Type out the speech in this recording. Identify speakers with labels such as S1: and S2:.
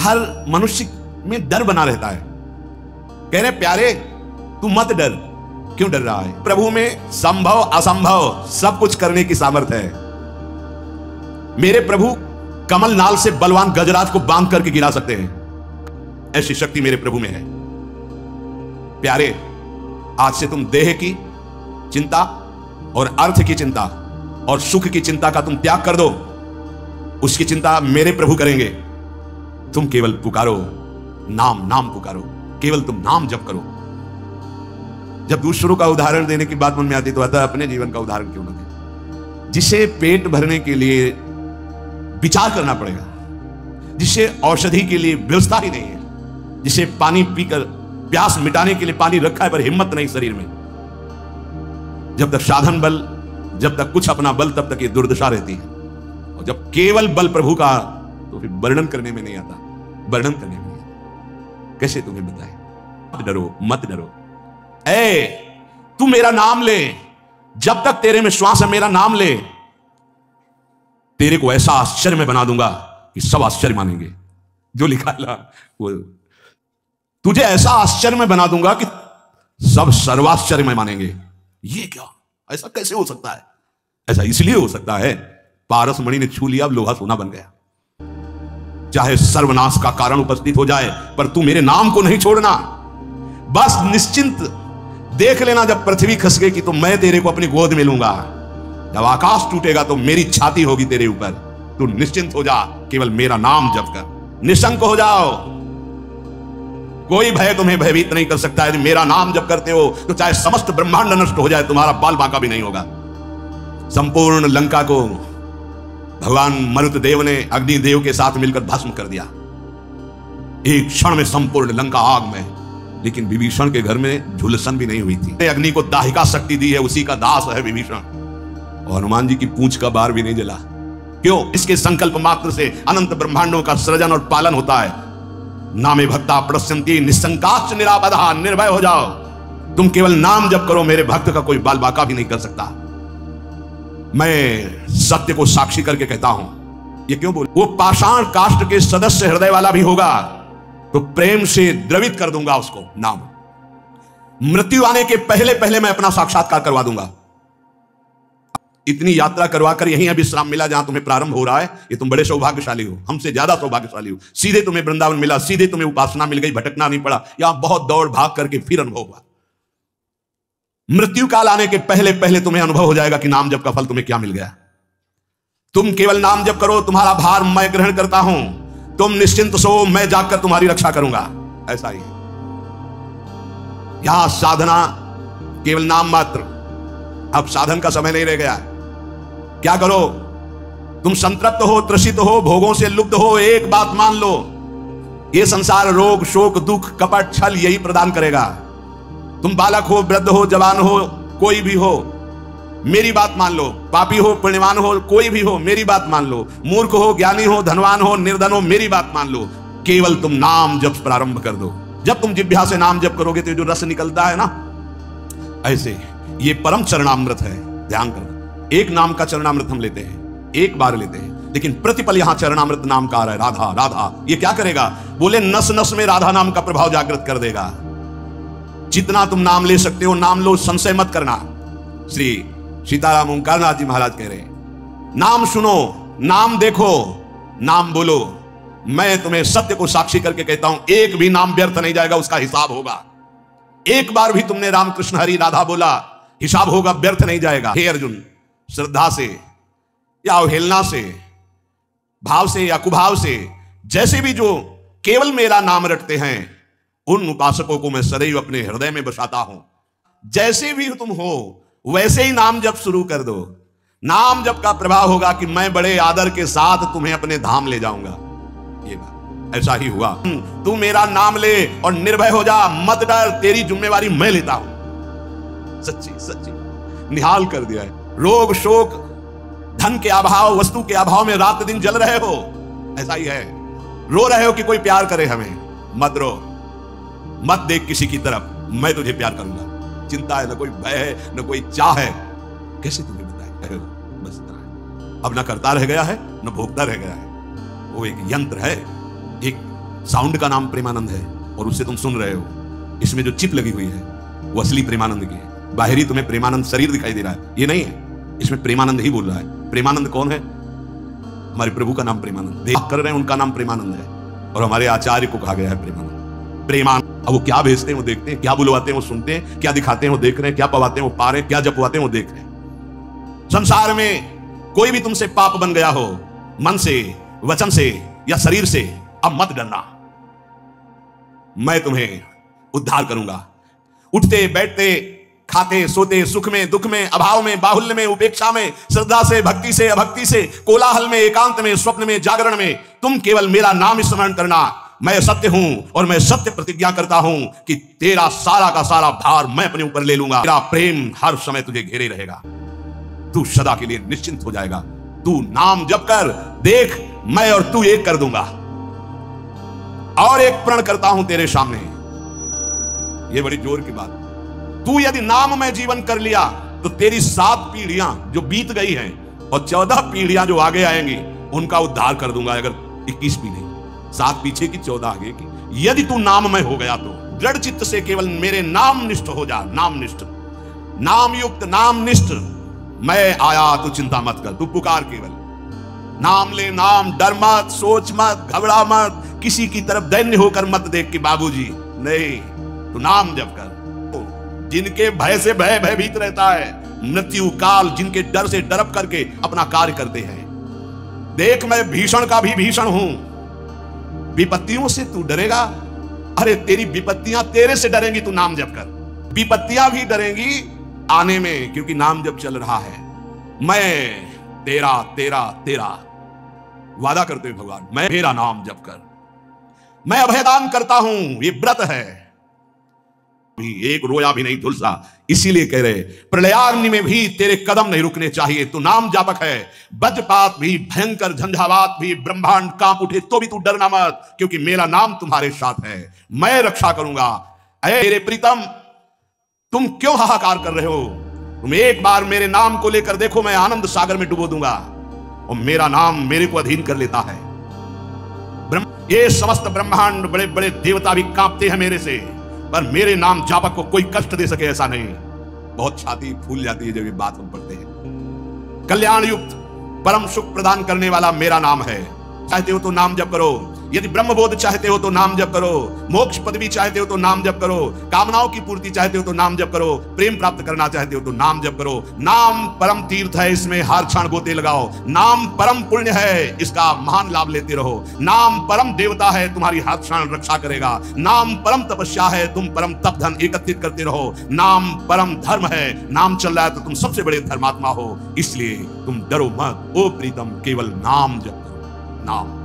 S1: हर मनुष्य में डर बना रहता है। कह रहे प्यारे तू मत डर। क्यों डर रहा है? प्रभु में संभव असंभव सब कुछ करने की सामर्थ्य है। मेरे प्रभु कमल नाल से बलवान गजराज को बांध करके गिरा सकते हैं, ऐसी शक्ति मेरे प्रभु में है। प्यारे आज से तुम देह की चिंता और अर्थ की चिंता और सुख की चिंता का तुम त्याग कर दो। उसकी चिंता मेरे प्रभु करेंगे। तुम केवल पुकारो, नाम नाम पुकारो, केवल तुम नाम जप करो। जब दूसरों का उदाहरण देने की बात मन में आती तो आता अपने जीवन का उदाहरण क्यों न दे। जिसे पेट भरने के लिए विचार करना पड़ेगा, जिसे औषधि के लिए व्यवस्था ही नहीं है, जिसे पानी पीकर प्यास मिटाने के लिए पानी रखा है पर हिम्मत नहीं शरीर में, जब तक साधन बल, जब तक कुछ अपना बल, तब तक ये दुर्दशा रहती है। और जब केवल बल प्रभु का, तो फिर वर्णन करने में नहीं आता, वर्णन करने में नहीं आता। कैसे तुम्हें बताए? मत डरो, मत डरो। ए तू मेरा नाम ले, जब तक तेरे में श्वास है मेरा नाम ले, तेरे को ऐसा आश्चर्य में बना दूंगा कि सब आश्चर्य मानेंगे। जो लिखा है वो, तुझे ऐसा आश्चर्य में बना दूंगा कि सब सर्वाश्चर्य में मानेंगे। ये क्या? ऐसा कैसे हो सकता है? ऐसा इसलिए हो सकता है पारस मणि ने छू लिया, अब लोहा सोना बन गया। चाहे सर्वनाश का कारण उपस्थित हो जाए, पर तू मेरे नाम को नहीं छोड़ना। बस निश्चिंत देख लेना, जब पृथ्वी खसकेगी कि तो मैं तेरे को अपनी गोद में लूंगा। जब आकाश टूटेगा तो मेरी छाती होगी तेरे ऊपर। तू निश्चिंत हो जा, केवल मेरा नाम जप कर, निशंक हो जाओ। कोई भय तुम्हें भयभीत नहीं कर सकता है। मेरा नाम जप करते हो तो चाहे समस्त ब्रह्मांड नष्ट हो जाए, तुम्हारा बाल बांका भी नहीं होगा। संपूर्ण लंका को भगवान मरुतदेव ने अग्निदेव के साथ मिलकर भस्म कर दिया एक क्षण में, संपूर्ण लंका आग में। लेकिन विभीषण के घर में झुलसन भी नहीं हुई थी। अग्नि को दाहिका शक्ति दी है, उसी का दास है विभीषण। और हनुमान जी की पूंछ का बार भी नहीं जला। क्यों? इसके संकल्प मात्र से अनंत ब्रह्मांडों का सृजन और पालन होता है। नामे भक्ता प्रसन्नति निसंकाश निरापदा। निर्भय हो जाओ, तुम केवल नाम जप करो, मेरे भक्त का कोई बाल बाका भी नहीं कर सकता। मैं सत्य को साक्षी करके कहता हूं। ये क्यों बोल? वो पाषाण काष्ठ के सदस्य हृदय वाला भी होगा तो प्रेम से द्रवित कर दूंगा उसको नाम। मृत्यु आने के पहले पहले मैं अपना साक्षात्कार करवा दूंगा। इतनी यात्रा करवाकर यहीं विश्राम मिला जहां तुम्हें प्रारंभ हो रहा है, ये तुम बड़े सौभाग्यशाली हो, हमसे ज्यादा सौभाग्यशाली हो। सीधे तुम्हें वृंदावन मिला, सीधे तुम्हें उपासना मिल गई, भटकना नहीं पड़ा। यहां बहुत दौड़ भाग करके फिर अनुभव हुआ। मृत्यु काल आने के पहले पहले तुम्हें अनुभव हो जाएगा कि नाम जप का फल तुम्हें क्या मिल गया। तुम केवल नाम जप करो, तुम्हारा भार मैं ग्रहण करता हूं। तुम निश्चिंत सो, मैं जाकर तुम्हारी रक्षा करूंगा। ऐसा ही यहां साधना केवल नाम मात्र। अब साधन का समय नहीं रह गया। क्या करो? तुम संतृप्त हो, त्रसित हो, भोगों से लुप्त हो, एक बात मान लो, ये संसार रोग शोक दुख कपट छल यही प्रदान करेगा। तुम बालक हो, वृद्ध हो, जवान हो, कोई भी हो, मेरी बात मान लो। पापी हो, पुण्यवान हो, कोई भी हो, मेरी बात मान लो। मूर्ख हो, ज्ञानी हो, धनवान हो, निर्धन हो, मेरी बात मान लो। केवल तुम नाम जप प्रारंभ कर दो। जब तुम जिह्वा से नाम जप करोगे तो जो रस निकलता है ना, ऐसे ये परम चरणामृत है। ध्यान करना, एक नाम का चरणामृत हम लेते हैं, एक बार लेते हैं, लेकिन प्रतिपल यहां चरणामृत नाम का आ रहा है। राधा राधा, ये क्या करेगा? बोले नस नस में राधा नाम का प्रभाव जागृत कर देगा। जितना तुम नाम ले सकते हो नाम लो, संशय मत करना। श्री सीताराम ओंकारनाथ जी महाराज कह रहे हैं, नाम सुनो, नाम देखो, नाम बोलो। मैं तुम्हें सत्य को साक्षी करके कहता हूं, एक भी नाम व्यर्थ नहीं जाएगा, उसका हिसाब होगा। एक बार भी तुमने राम कृष्ण हरि राधा बोला, हिसाब होगा, व्यर्थ नहीं जाएगा। हे अर्जुन, श्रद्धा से या अवहेलना से, भाव से या कुभाव से, जैसे भी जो केवल मेरा नाम रटते हैं, उन उपासकों को मैं सदैव अपने हृदय में बसाता हूं। जैसे भी तुम हो वैसे ही नाम जप शुरू कर दो। नाम जप का प्रभाव होगा कि मैं बड़े आदर के साथ तुम्हें अपने धाम ले जाऊंगा। ये बात ऐसा ही हुआ। तू मेरा नाम ले और निर्भय हो जा, मत डर, तेरी जिम्मेवारी मैं लेता हूं। सच्ची सच्ची निहाल कर दिया है। रोग शोक धन के अभाव, वस्तु के अभाव में रात दिन जल रहे हो, ऐसा ही है। रो रहे हो कि कोई प्यार करे हमें, मत रो, मत देख किसी की तरफ, मैं तुझे प्यार करूंगा। चिंता है, न कोई भय है, न कोई चाह है। कैसे तुम्हें बताए? बस इतना है। अब न करता रह गया है, न भोगता रह गया है। वो एक यंत्र है, एक साउंड का नाम प्रेमानंद है और उससे तुम सुन रहे हो, इसमें जो चिप लगी हुई है वो असली प्रेमानंद की है। बाहरी तुम्हें प्रेमानंद शरीर दिखाई दे रहा है, ये नहीं है, इसमें प्रेमानंद ही बोल रहा है। प्रेमानंद कौन है? हमारे प्रभु का नाम प्रेमानंद। देख कर रहे हैं उनका नाम प्रेमानंद है और हमारे आचार्य को कहा गया है प्रेमानंद। प्रेमानंद। अब वो क्या भेजते हैं वो देखते हैं, क्या बुलवाते हैं वो सुनते हैं, क्या दिखाते हैं वो देख रहे हैं, क्या पवाते हैं वो पा रहे हैं, क्या जपवाते हैं वो देख रहे हैं। संसार में कोई भी तुमसे पाप बन गया हो, मन से, वचन से या शरीर से, अब मत डरना, मैं तुम्हें उद्धार करूंगा। उठते बैठते, खाते सोते, सुख में दुख में, अभाव में बाहुल्य में, उपेक्षा में, श्रद्धा से भक्ति से अभक्ति से, कोलाहल में एकांत में, स्वप्न में जागरण में, तुम केवल मेरा नाम स्मरण करना। मैं सत्य हूं और मैं सत्य प्रतिज्ञा करता हूं कि तेरा सारा का सारा भार मैं अपने ऊपर ले लूंगा। तेरा प्रेम हर समय तुझे घेरे रहेगा, तू सदा के लिए निश्चिंत हो जाएगा। तू नाम जप कर देख, मैं और तू एक कर दूंगा। और एक प्रण करता हूं तेरे सामने, ये बड़ी जोर की बात। तू यदि नाम में जीवन कर लिया तो तेरी 7 पीढ़ियां जो बीत गई हैं और 14 पीढ़ियां जो आगे आएंगी उनका उद्धार कर दूंगा। अगर 21 भी नहीं, 7 पीछे की 14 आगे की। यदि तू नाम में हो गया तो दृढ़ चित्त से केवल मेरे नाम निष्ठ हो जा। नाम निष्ठ, नाम युक्त, नाम निष्ठ। मैं आया, तू चिंता मत कर, तू पुकार केवल। नाम ले, नाम, डर मत, सोच मत, घबरा मत, किसी की तरफ दैन्य होकर मत देख कि बाबूजी नहीं, तू नाम जप कर। जिनके भय से भयभीत रहता है, मृत्यु काल जिनके डर से डरप करके अपना कार्य करते हैं। देख, मैं भीषण का भी भीषण हूं। विपत्तियों से तू डरेगा? अरे तेरी विपत्तियां तेरे से डरेंगी, तू नाम जप कर। विपत्तियां भी डरेंगी आने में, क्योंकि नाम जब चल रहा है। मैं तेरा तेरा तेरा वादा करते हुए भगवान, मैं मेरा नाम जप कर, मैं अभयदान करता हूं। ये व्रत है, एक रोया भी नहीं झुलसा। इसीलिए कह रहे प्रलयाग्नि में भी तेरे कदम नहीं रुकने चाहिए। तू नाम जापक है। वज्रपात भी, भयंकर झंझावात भी, ब्रह्मांड कांप उठे तो भी तू डरना मत, क्योंकि मेरा नाम तुम्हारे साथ है। मैं रक्षा करूंगा। अरे मेरे प्रीतम, तुम क्यों हाहाकार कर रहे हो? तुम एक बार मेरे नाम को लेकर देखो, मैं आनंद सागर में डुबो दूंगा। और मेरा नाम मेरे को अधीन कर लेता है। ये समस्त ब्रह्मांड, बड़े बड़े देवता भी कांपते हैं मेरे से, पर मेरे नाम जापक को कोई कष्ट दे सके ऐसा नहीं। बहुत छाती फूल जाती है जब ये बात हम पढ़ते हैं। कल्याण युक्त, परम सुख प्रदान करने वाला मेरा नाम है। चाहते हो तो नाम जप करो। यदि ब्रह्मबोध चाहते हो तो नाम जप करो। मोक्ष पदवी चाहते हो तो नाम जप करो। कामनाओं की पूर्ति चाहते हो तो नाम जप करो। प्रेम प्राप्त करना चाहते हो तो नाम जप करो। नाम परम तीर्थ है, इसमें हर क्षण गोते लगाओ। नाम परम पुण्य है, इसका महान लाभ लेते रहो। नाम परम देवता है, तुम्हारी हर क्षण रक्षा करेगा। नाम परम तपस्या है, तुम परम तप धन एकत्रित करते रहो। नाम परम धर्म है, नाम चल रहा है तो तुम सबसे बड़े धर्मात्मा हो। इसलिए तुम डरो मत। ओ प्रीतम, केवल नाम जप करो। नाम